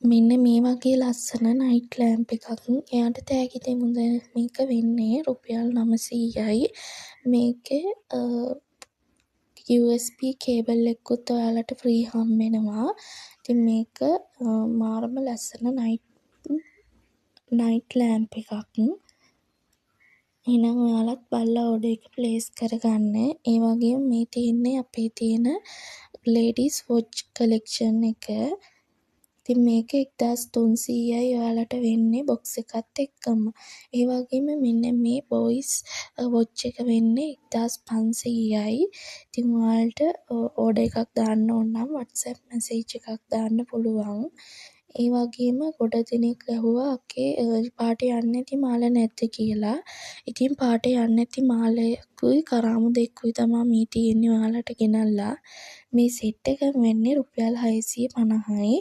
මෙන්න මේ වගේ ලස්සන නයිට් ලෑම්ප් එකක්. එයාට තෑගි දෙමුද මේක වෙන්නේ රුපියල් 900යි. මේකේ USB කේබල් එකකුත් ඔයාලට ෆ්‍රී හම්බෙනවා. ඉතින් මේක මාරම ලස්සන නයිට් ලෑම්ප් එකක්. එහෙනම් ඔයාලත් බලලා ඕඩර් එක ප්ලේස් කරගන්න. ඒ වගේම මේ තියෙන්නේ අපේ තියෙන ලේඩීස් වොච් කලෙක්ෂන් එක. ඉතින් මේක 1300යි ඔයාලට වෙන්නේ බොක්ස් එකත් එක්කම. ඒ වගේම මෙන්න මේ බොයිස් වොච් එක වෙන්නේ 1500යි. ඉතින් ඔයාලට ඕඩර් එකක් දාන්න ඕන නම් WhatsApp මැසේජ් එකක් දාන්න පුළුවන්. ඒ වගේම ගොඩ දෙනෙක් ඇහුවා අක්කේ පාට යන්නේ නැති මාල නැද්ද කියලා. ඉතින් පාට යන්නේ නැති මාලයකුයි කරාමු දෙකකුයි තමයි මේ තියෙන්නේ ඔයාලට ගෙනල්ලා. මේ සෙට් එක වෙන්නේ රුපියල් 650යි.